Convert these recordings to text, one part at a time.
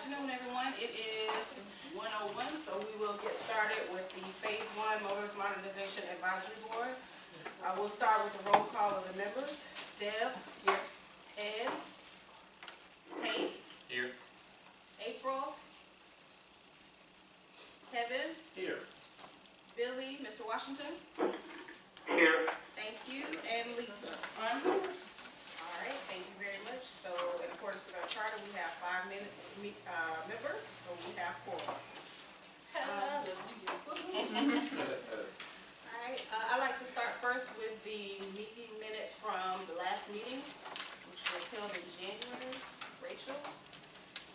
afternoon, everyone. It is 1:01, so we will get started with the Phase 1 Motorist Modernization Advisory Board. I will start with the roll call of the members. Deb? Here. Ed? Pace? Here. April? Kevin? Here. Billy? Mr. Washington? Here. Thank you. And Lisa? I'm here. All right, thank you very much. So in accordance with our charter, we have 5 members, so we have 4. All right, I'd like to start first with the meeting minutes from the last meeting, which was held in January. Rachel?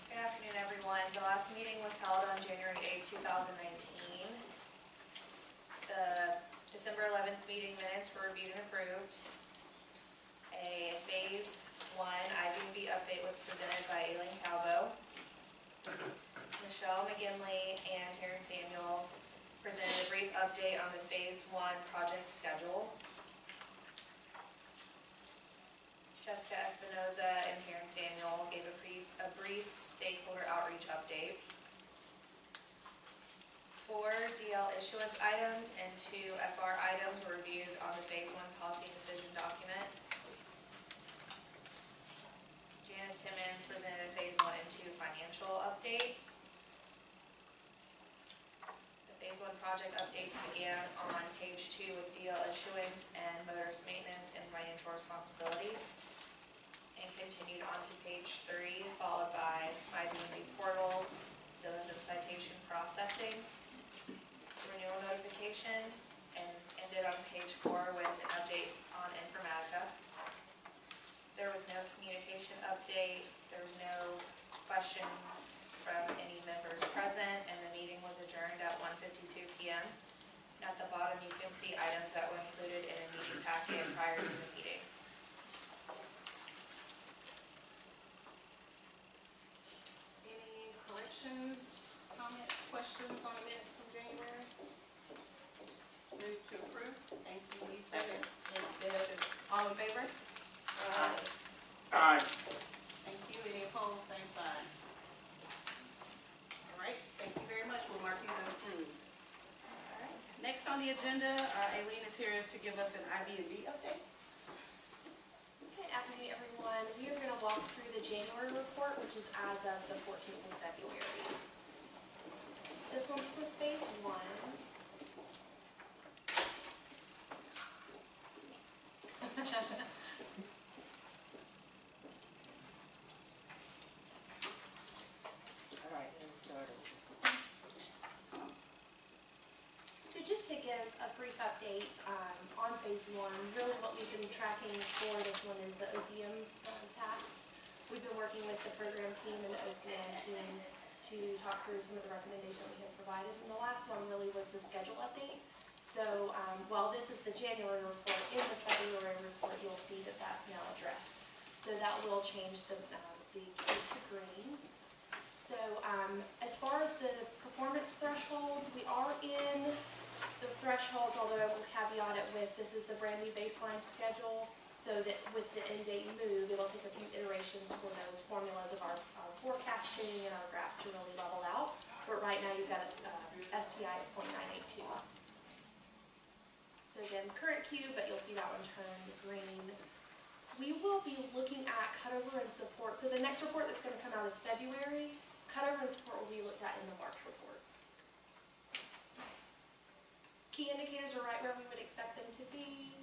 Good afternoon, everyone. The last meeting was held on January 8, 2019. The December 11th meeting minutes were reviewed and approved. A Phase 1 IVB update was presented by Aileen Calvo. Michelle McGinley and Taryn Samuel presented a brief update on the Phase 1 project schedule. Jessica Espinoza and Taryn Samuel gave a brief stakeholder outreach update. 4 DL issuance items and 2 FR items were reviewed on the Phase 1 policy decision document. Janice Timmons presented a Phase 1 and 2 financial update. The Phase 1 project updates began on page 2 with DL issuance and motorist maintenance and financial responsibility, and continued on to page 3, followed by IDMV portal, citizen citation processing, renewal notification, and ended on page 4 with an update on Informatica. There was no communication update, there was no questions from any members present, and the meeting was adjourned at 1:52 p.m. At the bottom, you can see items that were included in a meeting packet prior to the meeting. Any corrections, comments, questions on the minutes from January? Move to approve. Thank you, Lisa. Thanks, Deb. All in favor? Aye. Thank you. Any opposed? Same sign. All right. Thank you very much. We'll mark these as approved. All right. Next on the agenda, Aileen is here to give us an IB&B update. Good afternoon, everyone. We are going to walk through the January report, which is as of the 14th of February. So this one's for Phase 1. So just to give a brief update on Phase 1, really what we've been tracking for this one is the OCM tasks. We've been working with the program team and the OCM team to talk through some of the recommendations we have provided. And the last one really was the schedule update. So while this is the January report, in the February report you'll see that that's now addressed. So that will change the key to green. So as far as the performance thresholds, we are in the thresholds, although I will caveat it with this is the brand new baseline schedule, so that with the end date move, it'll take a few iterations for those formulas of our forecasting and our graphs to really level out. But right now you've got a SPI at 0.982. So again, current Q, but you'll see that one turn green. We will be looking at cutover and support. So the next report that's going to come out is February. Cutover and support will be looked at in the March report. Key indicators are right where we would expect them to be.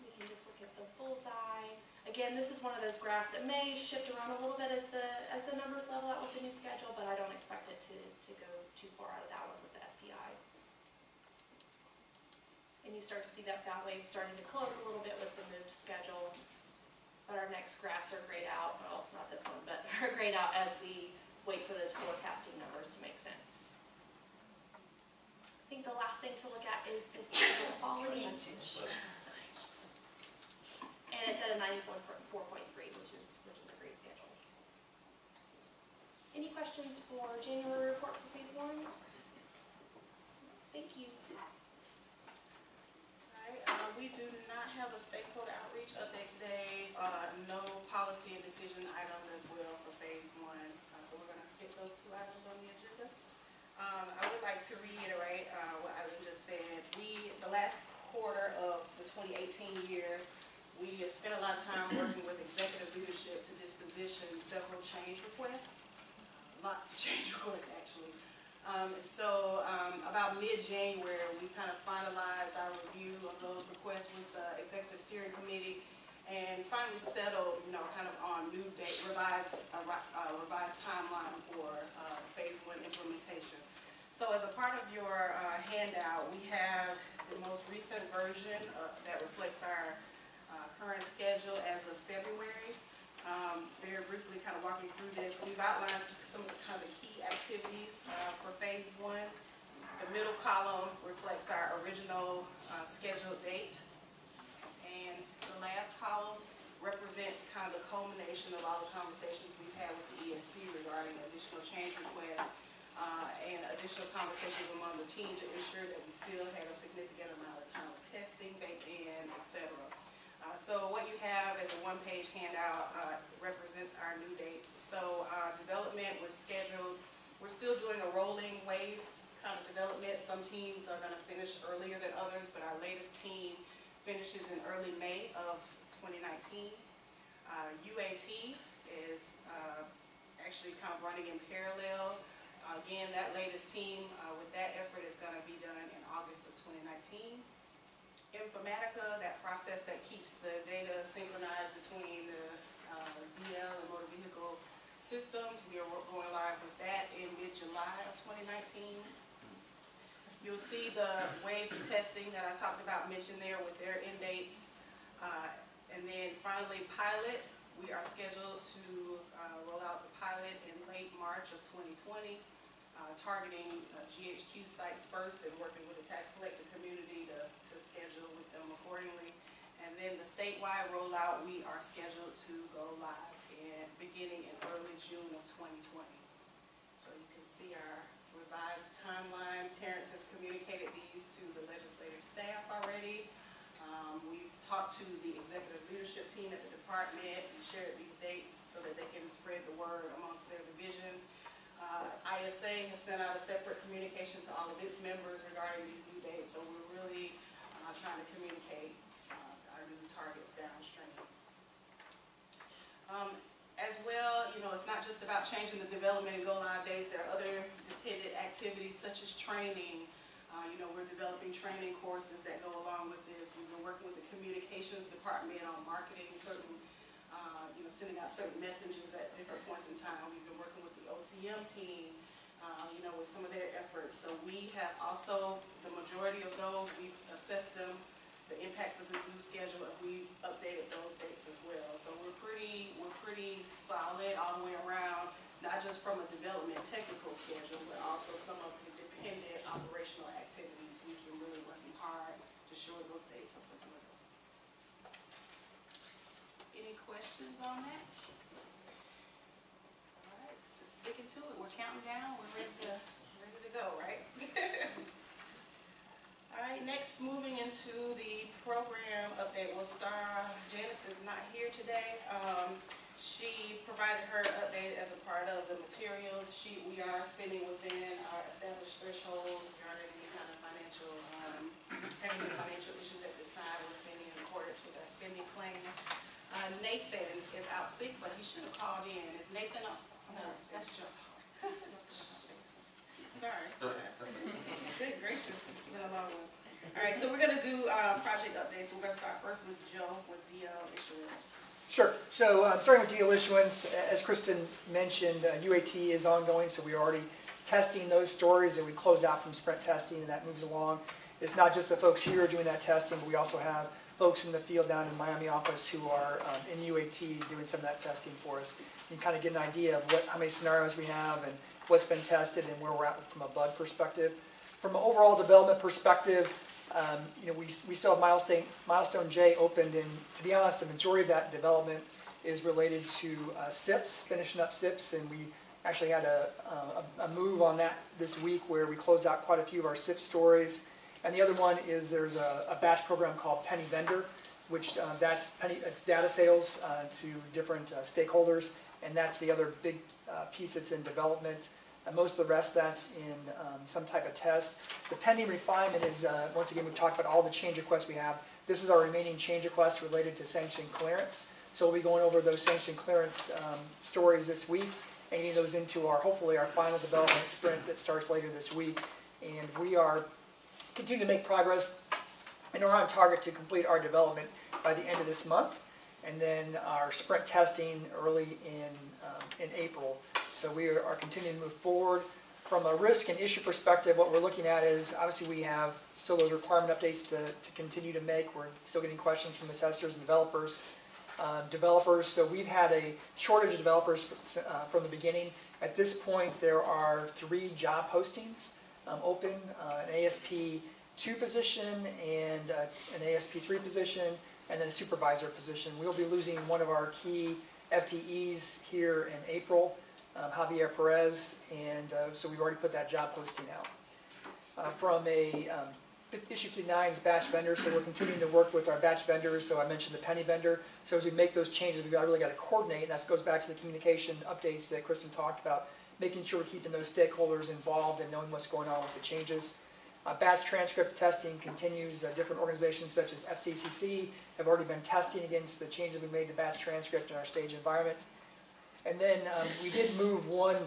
We can just look at the bullseye. Again, this is one of those graphs that may shift around a little bit as the numbers level out with the new schedule, but I don't expect it to go too far out of that one with the SPI. And you start to see that wave starting to close a little bit with the moved schedule. But our next graphs are grayed out, well, not this one, but are grayed out as we wait for those forecasting numbers to make sense. I think the last thing to look at is the schedule quality. And it's at a 94.3, which is a great schedule. Any questions for January report for Phase 1? Thank you. All right. We we do not have a stakeholder outreach update today. No policy and decision items as well for phase one. So we're gonna skip those two items on the agenda. I would like to reiterate what Eileen just said. The last quarter of the 2018 year, we have spent a lot of time working with executive leadership to disposition several change requests. Lots of change requests, actually. About mid-January, we kind of finalized our review of those requests with the Executive Steering Committee and finally settled, kind of on new date, revised timeline for phase one implementation. So as a part of your handout, we have the most recent version that reflects our current schedule as of February. Very briefly, kind of walking through this, we've outlined some of the kind of key activities for phase one. The middle column reflects our original scheduled date, and the last column represents kind of the culmination of all the conversations we've had with the ESC regarding additional change requests and additional conversations among the team to ensure that we still had a significant amount of time of testing, baked in, etc. So what you have as a one-page handout represents our new dates. So development was scheduled, we're still doing a rolling wave kind of development. Some teams are going to finish earlier than others, but our latest team finishes in early May of 2019. UAT is actually kind of running in parallel. Again, that latest team with that effort is going to be done in August of 2019. Informatica, that process that keeps the data synchronized between the DL and motor vehicle systems, we are going live with that in mid-July of 2019. You'll see the waves of testing that I talked about mentioned there with their end dates. And then finally, pilot. We are scheduled to roll out the pilot in late March of 2020, targeting GHQ sites first and working with the tax collector community to schedule with them accordingly. And then the statewide rollout, we are scheduled to go live beginning in early June of 2020. So you can see our revised timeline. Terrence has communicated these to the legislative staff already. We've talked to the executive leadership team at the department and shared these dates so that they can spread the word amongst their divisions. ISA has sent out a separate communication to all of its members regarding these new dates, so we're really trying to communicate our new targets downstream. As well, it's not just about changing the development and go live dates. There are other dependent activities such as training. We're developing training courses that go along with this. We've been working with the communications department on marketing certain, sending out certain messages at different points in time. We've been working with the OCM team, with some of their efforts. So we have also, the majority of those, we've assessed them, the impacts of this new schedule, and we've updated those dates as well. So we're pretty solid all the way around, not just from a development technical schedule, but also some of the dependent operational activities. We've been really working hard to shore those dates up as well. Any questions on that? All right, just sticking to it. We're counting down. We're ready to go, right? All right, next, moving into the program update, we'll start. Janice is not here today. She provided her update as a part of the materials. We are spending within our established thresholds regarding any kind of financial issues at this time. We're spending in accordance with our spending plan. Nathan is out sick, but he should have called in. Is Nathan up? No, that's Joe. Sorry. Good gracious, it's been a long one. All right, so we're going to do project updates. We're going to start first with Joe with DL issuance. Sure. So starting with deal issuance, as Kristen mentioned, UAT is ongoing, so we're already testing those stories that we closed out from sprint testing, and that moves along. It's not just the folks here doing that testing, but we also have folks in the field down in Miami office who are in UAT doing some of that testing for us. You can kind of get an idea of how many scenarios we have and what's been tested and where we're at from a bug perspective. From an overall development perspective, we still have milestone J opened, and to be honest, the majority of that development is related to SIPs, finishing up SIPs, and we actually had a move on that this week where we closed out quite a few of our SIP stories, And the other one is there's a batch program called Penny Vendor, which it's data sales to different stakeholders, and that's the other big piece that's in development. And most of the rest that's in some type of test. The pending refinement is, once again, we've talked about all the change requests we have. This is our remaining change requests related to sanction clearance. So we'll be going over those sanction clearance stories this week and getting those into hopefully our final development sprint that starts later this week. And we are continuing to make progress and are on target to complete our development by the end of this month. And then our sprint testing early in April. So we are continuing to move forward. From a risk and issue perspective, what we're looking at is, obviously we have still those requirement updates to continue to make. We're still getting questions from assessors and developers. So we've had a shortage of developers from the beginning. At this point, there are 3 job postings open, an ASP 2 position and an ASP 3 position, and then a supervisor position. We'll be losing one of our key FTEs here in April, Javier Perez, and so we've already put that job posting out. From a issue 59 is batch vendors, so we're continuing to work with our batch vendors. So I mentioned the penny vendor. So as we make those changes, we've really got to coordinate, and that goes back to the communication updates that Kristen talked about, making sure we're keeping those stakeholders involved and knowing what's going on with the changes. Batch transcript testing continues. Different organizations such as FCCC have already been testing against the changes we made to batch transcript in our stage environment. And then we did move one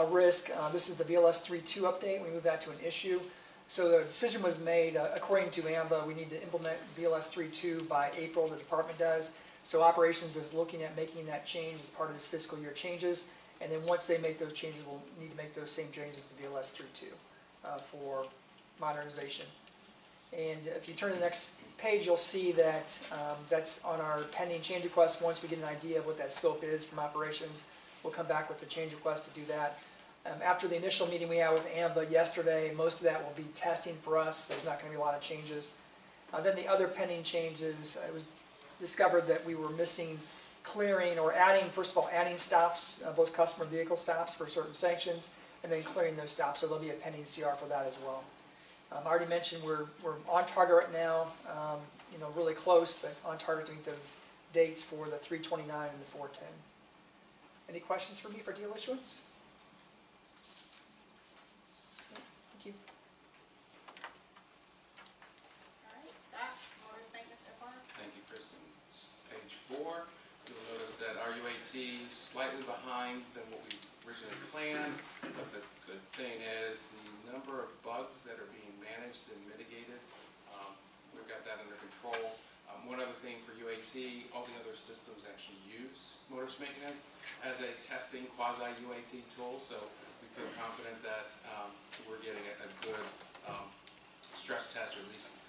risk. This is the VLS 3.2 update. We moved that to an issue. So the decision was made, according to AMBA, we need to implement VLS 3.2 by April, the department does. So operations is looking at making that change as part of this fiscal year changes. And then once they make those changes, we'll need to make those same changes to VLS 3.2 for modernization. And if you turn to the next page, you'll see that that's on our pending change request. Once we get an idea of what that scope is from operations, we'll come back with the change request to do that. After the initial meeting we had with AMBA yesterday, most of that will be testing for us. There's not going to be a lot of changes. Then the other pending changes, it was discovered that we were missing clearing or adding, first of all, adding stops, both customer vehicle stops for certain sanctions, and then clearing those stops. So there'll be a pending CR for that as well. I already mentioned we're on target right now, really close, but on target to meet those dates for the 329 and the 410. Any questions for me for deal issuance? Thank you. All right, Scott, motors maintenance and farm. Thank you, Kristen. Page 4, you'll notice that our UAT is slightly behind than what we originally planned, but the good thing is the number of bugs that are being managed and mitigated, we've got that under control. One other thing for UAT, all the other systems actually use motors maintenance as a testing quasi-UAT tool, so we feel confident that we're getting a good stress test, or at least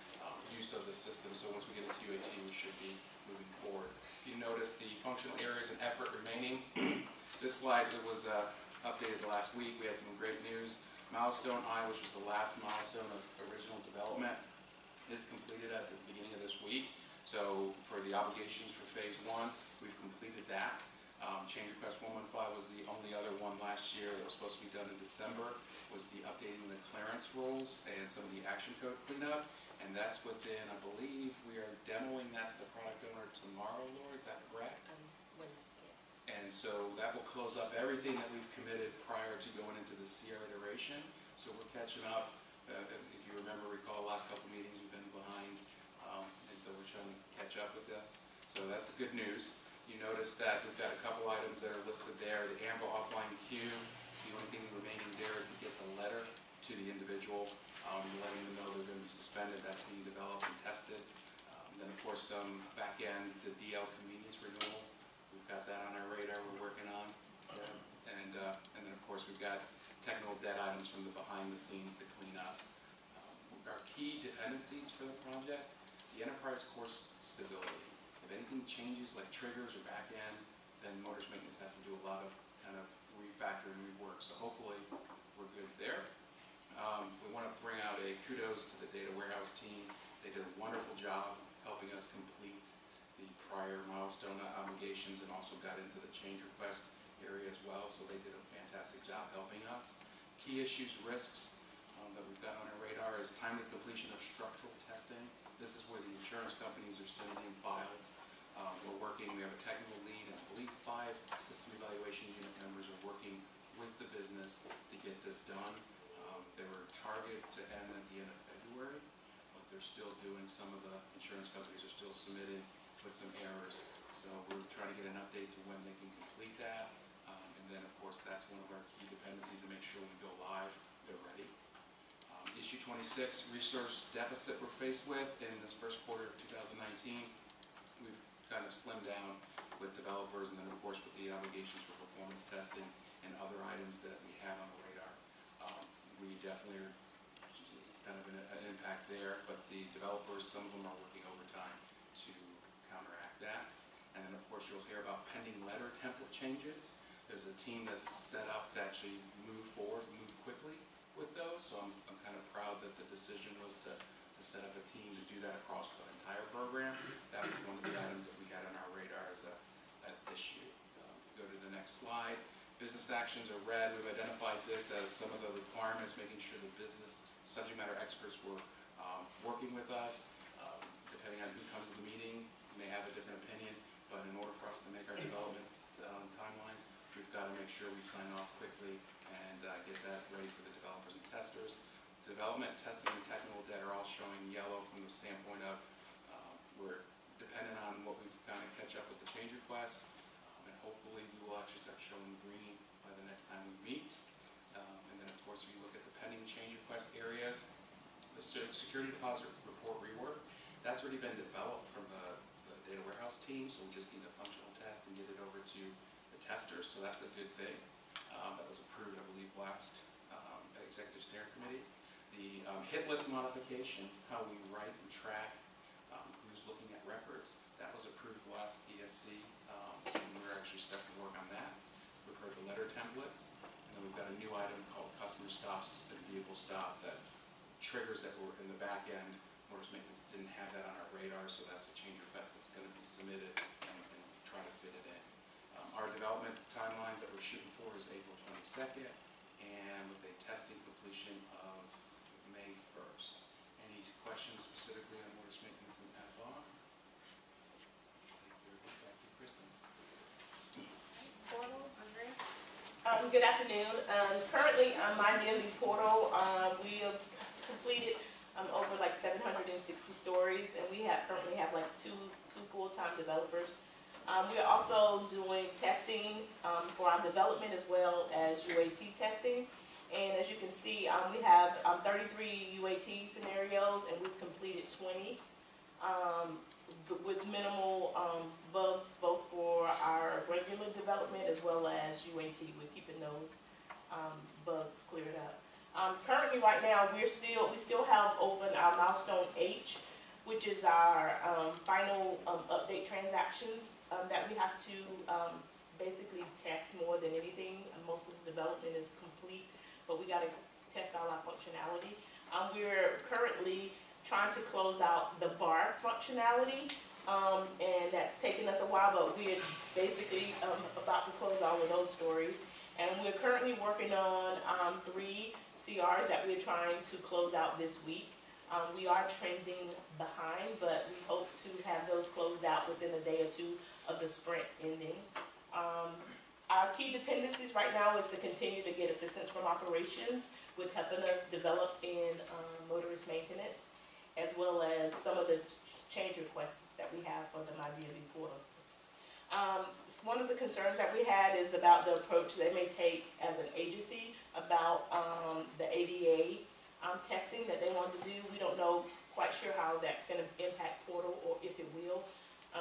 use of the system. So once we get into UAT, we should be moving forward. If you notice the functional areas and effort remaining, this slide was updated last week. We had some great news. Milestone I, which was the last milestone of original development, is completed at the beginning of this week. So for the obligations for phase 1, we've completed that. Change request 115 was the only other one last year that was supposed to be done in December, was the updating the clearance rules and some of the action code cleanup. And that's within, I believe, we are demoing that to the product owner tomorrow, Laura, is that correct? Wednesday, yes. And so that will close up everything that we've committed prior to going into the CR iteration. So we're catching up. If you recall, the last couple meetings we've been behind, and so we're trying to catch up with this. So that's good news. You notice that we've got a couple items that are listed there. The AMBA offline queue, the only thing remaining there is we get the letter to the individual, letting them know they're going to be suspended. That's being developed and tested. Then of course some back end, the DL convenience renewal. We've got that on our radar we're working on. And then of course we've got technical debt items from the behind the scenes to clean up. Our key dependencies for the project, the enterprise course stability. If anything changes like triggers or back end, then motors maintenance has to do a lot of kind of refactor and rework. So hopefully we're good there. We want to bring out a kudos to the data warehouse team. They did a wonderful job helping us complete the prior milestone obligations and also got into the change request area as well. So they did a fantastic job helping us. Key issues, risks. that we've got on our radar is timely completion of structural testing. This is where the insurance companies are sending in files. We're working, we have a technical lead, and I believe 5 system evaluation unit members are working with the business to get this done. They were targeted to end at the end of February, but they're still doing, some of the insurance companies are still submitting with some errors. So we're trying to get an update to when they can complete that. And then, of course, that's one of our key dependencies to make sure we go live, they're ready. Issue 26, resource deficit we're faced with in this first quarter of 2019. We've kind of slimmed down with developers, and then, of course, with the obligations for performance testing and other items that we have on the radar. We definitely are kind of an impact there, but the developers, some of them are working overtime to counteract that. And then, of course, you'll hear about pending letter template changes. There's a team that's set up to actually move forward, move quickly with those. So I'm kind of proud that the decision was to set up a team to do that across the entire program. That was one of the items that we had on our radar as an issue. Go to the next slide. Business actions are red. We've identified this as some of the requirements, making sure the business subject matter experts were working with us. Depending on who comes to the meeting, may have a different opinion, but in order for us to make our development timelines, we've got to make sure we sign off quickly and get that ready for the developers and testers. Development, testing, and technical debt are all showing yellow from the standpoint of we're dependent on what we've kind of catch up with the change requests. And hopefully we will actually start showing green by the next time we meet. And then, of course, if you look at the pending change request areas, the security deposit report rework, that's already been developed from the data warehouse team, so we just need a functional test and get it over to the testers, so that's a good thing. That was approved, I believe, last executive steering committee. The hit list modification, how we write and track who's looking at records, that was approved last ESC. And we're actually starting to work on that. We've heard the letter templates, and then we've got a new item called customer stops and vehicle stop that triggers that were in the back end. Motors maintenance didn't have that on our radar, so that's a change request that's going to be submitted and try to fit it in. Our development timelines that we're shooting for is April 22nd, and with a testing completion of May 1st. Any questions specifically on motors maintenance and FR? Back to Kristen. Portal, Andre? Good afternoon. Currently, on my daily portal, we have completed over like 760 stories, and we currently have like two full-time developers. We are also doing testing for our development as well as UAT testing. And as you can see, we have 33 UAT scenarios, and we've completed 20 with minimal bugs, both for our regular development as well as UAT. We're keeping those bugs cleared up. Currently, right now, we still have open our milestone H, which is our final update transactions that we have to basically test more than anything. Most of the development is complete, but we got to test all our functionality. We're currently trying to close out the bar functionality, and that's taken us a while, but we're basically about to close all of those stories. And we're currently working on 3 CRs that we're trying to close out this week. We are trending behind, but we hope to have those closed out within a day or 2 of the sprint ending. Our key dependencies right now is to continue to get assistance from operations with helping us develop in motorist maintenance, as well as some of the change requests that we have for the MyDMV portal. One of the concerns that we had is about the approach they may take as an agency about the ADA testing that they want to do. We don't know quite sure how that's going to impact portal, or if it will,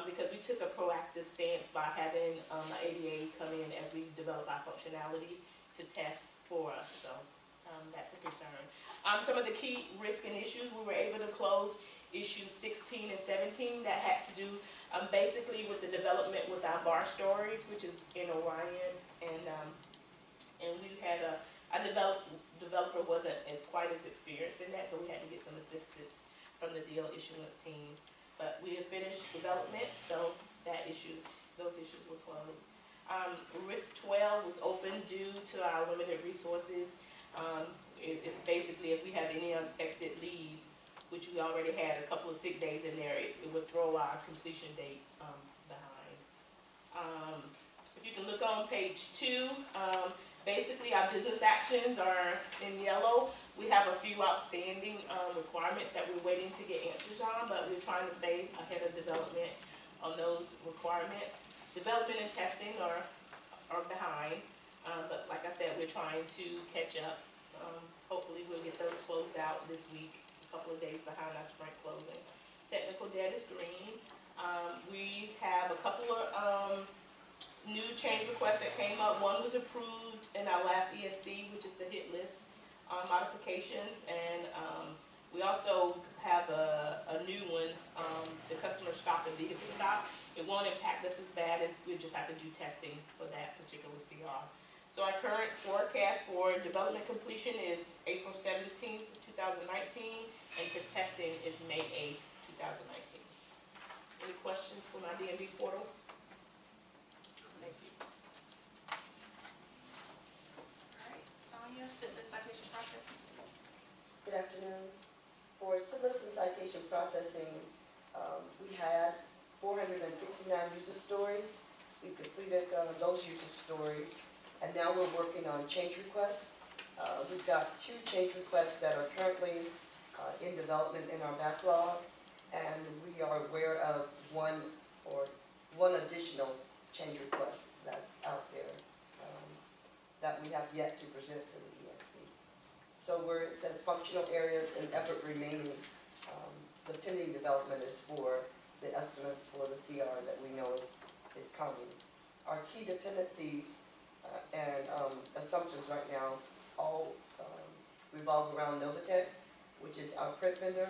because we took a proactive stance by having the ADA come in as we develop our functionality to test for us. So that's a concern. Some of the key risk and issues, we were able to close issues 16 and 17 that had to do basically with the development with our bar storage, which is in Orion, and we had our developer wasn't quite as experienced in that, so we had to get some assistance from the deal issuance team. But we have finished development, so those issues were closed. Risk 12 was open due to our limited resources. It's basically if we have any unexpected leave, which we already had a couple of sick days in there, it would throw our completion date behind. If you can look on page 2, basically our business actions are in yellow. We have a few outstanding requirements that we're waiting to get answers on, but we're trying to stay ahead of development on those requirements. Development and testing are behind, but like I said, we're trying to catch up. Hopefully we'll get those closed out this week, a couple of days behind our sprint closing. Technical debt is green. We have a couple of new change requests that came up. One was approved in our last ESC, which is the hit list modifications, and we also have a new one, the customer stop and vehicle stop. It won't impact us as bad as we just have to do testing for that particular CR. So our current forecast for development completion is April 17th, 2019, and for testing is May 8th, 2019. Any questions for my DMV portal? Thank you. All right, Sonia, citizen citation processing. Good afternoon. For citizen citation processing, we had 469 user stories. We completed those user stories, and now we're working on change requests. We've got 2 change requests that are currently in development in our backlog, and we are aware of one additional change request that's out there that we have yet to present to the ESC. So where it says functional areas and effort remaining, the pending development is for the estimates for the CR that we know is coming. Our key dependencies and assumptions right now all revolve around Novatech, which is our print vendor.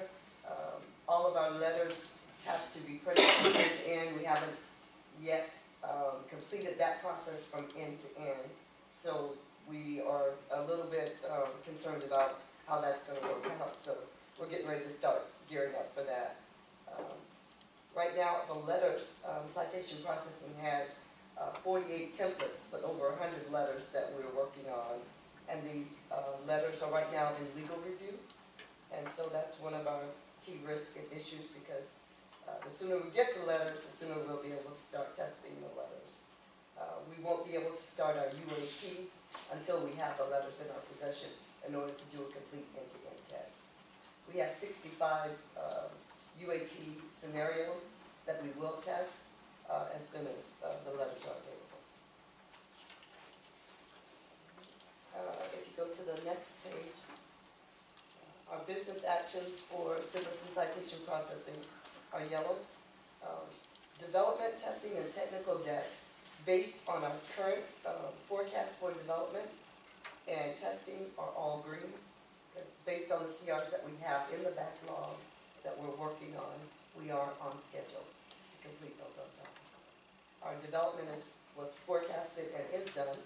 All of our letters have to be printed from end to end. We haven't yet completed that process from end to end. So we are a little bit concerned about how that's going to work out. So we're getting ready to start gearing up for that. Right now, the letters, citation processing has 48 templates, but over 100 letters that we're working on. And these letters are right now in legal review. And so that's one of our key risks and issues, because the sooner we get the letters, the sooner we'll be able to start testing the letters. We won't be able to start our UAT until we have the letters in our possession in order to do a complete end-to-end test. We have 65 UAT scenarios that we will test as soon as the letters are available. If you go to the next page, our business actions for citizen citation processing are yellow. Development, testing, and technical debt based on our current forecast for development and testing are all green. Based on the CRs that we have in the backlog that we're working on, we are on schedule to complete those on time. Our development was forecasted and is done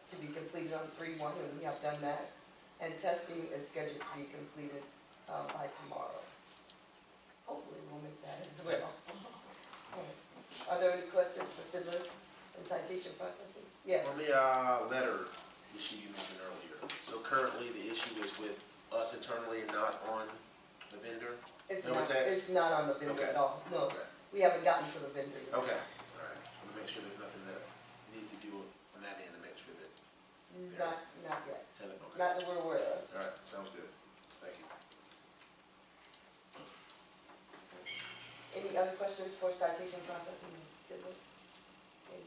to be completed on 3/1, and we have done that. And testing is scheduled to be completed by tomorrow. Hopefully we'll make that as well. Are there any questions for citizens and citation processing? Yes. On the letter issue you mentioned earlier, so currently the issue is with us internally and not on the vendor? It's Novatech? not on the vendor at all. No, Okay. we haven't gotten to the vendor yet. Okay, all right. Just want to make sure there's nothing that you need to do on that end to make sure that, Not yet. okay. Not that we're aware of. All right, sounds good. Thank you. Any other questions for citation processing, citizens? Okay.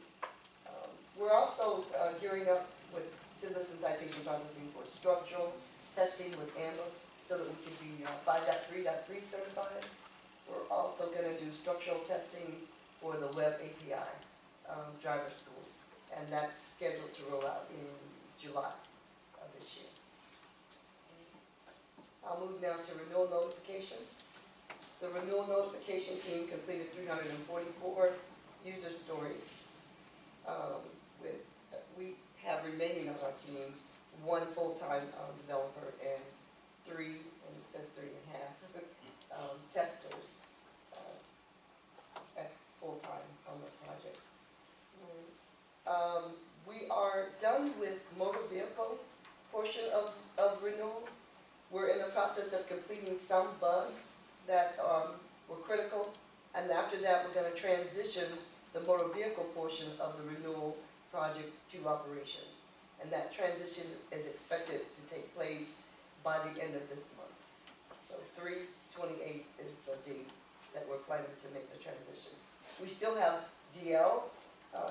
We're also gearing up with citizen citation processing for structural testing with AMBA so that we can be 5.3.3 certified. We're also going to do structural testing for the web API driver school, and that's scheduled to roll out in July of this year. I'll move now to renewal notifications. The renewal notification team completed 344 user stories. We have remaining on our team 1 full-time developer and 3, and it says 3.5, testers at full-time on the project. We are done with motor vehicle portion of renewal. We're in the process of completing some bugs that were critical, and after that, we're gonna transition the motor vehicle portion of the renewal project to operations. And that transition is expected to take place by the end of this month. So 3/28 is the date that we're planning to make the transition. We still have DL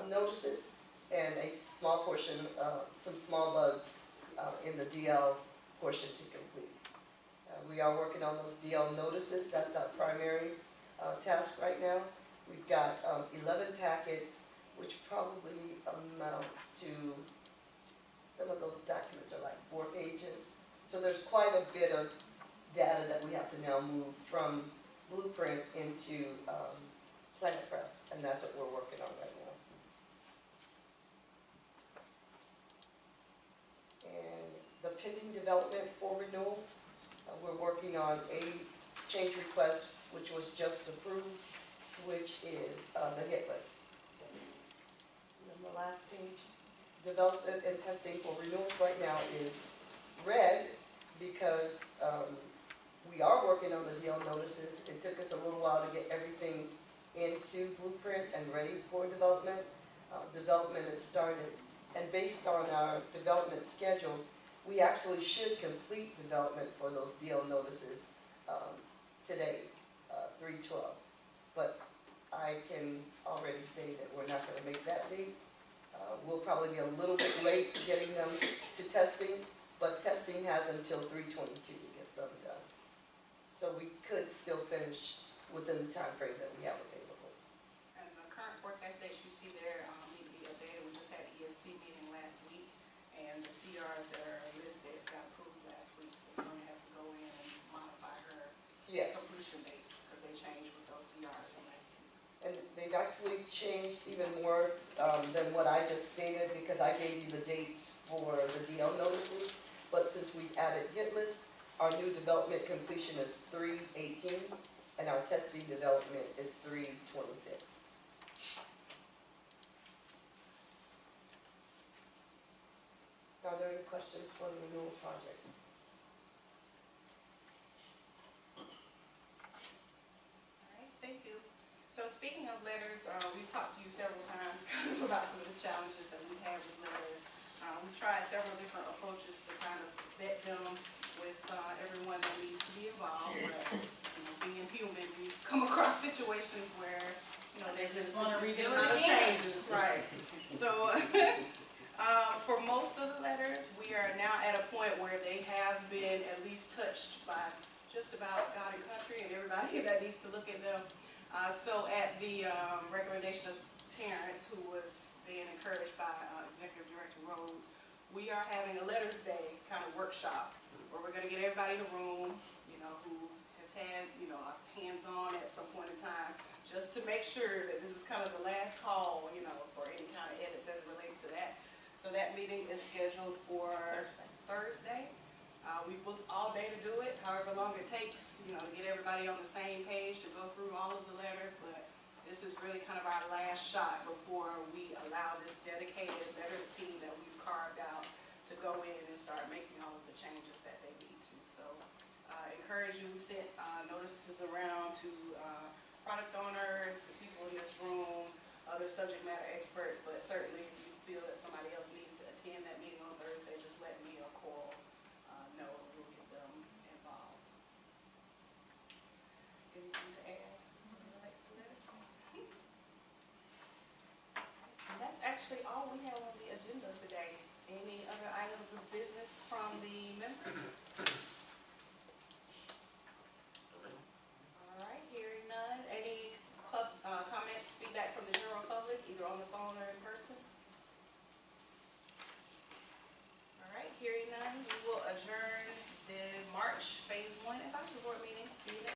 notices and a small portion, some small bugs in the DL portion to complete. We are working on those DL notices. That's our primary task right now. We've got 11 packets, which probably amounts to, some of those documents are like 4 pages. So there's quite a bit of data that we have to now move from Blueprint into Planet Press, and that's what we're working on right now. And the pending development for renewal, we're working on a change request, which was just approved, which is the hit list. And then the last page, development and testing for renewals right now is red because we are working on the DL notices. It took us a little while to get everything into Blueprint and ready for development. Development has started, and based on our development schedule, we actually should complete development for those DL notices today, 3/12. But I can already say that we're not going to make that date. We'll probably be a little bit late getting them to testing, but testing has until 3/22 to get them done. So we could still finish within the time frame that we have available. And the current forecast dates you see there need to be updated. We just had ESC meeting last week, and the CRs that are listed got approved last week, so Sonia has to go in and modify her Yes, completion dates, because they changed with those CRs from last week. and they've actually changed even more than what I just stated, because I gave you the dates for the DL notices. But since we've added hit lists, our new development completion is 3/18, and our testing development is 3/26. Are there any questions for the renewal project? All right, thank you. So speaking of letters, we've talked to you several times about some of the challenges that we have with letters. We've tried several different approaches to kind of vet them with everyone that needs to be involved. But, being human, we come across situations where, they just want to redo it changes, right? So, for most of the letters, we are now at a point where they have been at least touched by just about God and country and everybody that needs to look at them. So at the recommendation of Terrence, who was then encouraged by Executive Director Rose, we are having a Letters Day kind of workshop where we're going to get everybody in the room, who has had, a hands-on at some point in time, just to make sure that this is kind of the last call, for any kind of edits as it relates to that. So that meeting is scheduled for Thursday. We booked all day to do it, however long it takes, to get everybody on the same page to go through all of the letters, but this is really kind of our last shot before we allow this dedicated letters team that we've carved out to go in and start making all of the changes that they need to. So I encourage you, we sent notices around to product owners, the people in this room, other subject matter experts, but certainly if you feel that somebody else needs to attend that meeting on Thursday, just let me or Coral know, and we'll get them involved. Anything to add as it relates to letters? And that's actually all we have on the agenda today. Any other items of business from the members? All right, hearing none. Any comments, feedback from the general public, either on the phone or in person? All right, hearing none, we will adjourn the March Phase 1 Advisory Board meeting. See you next.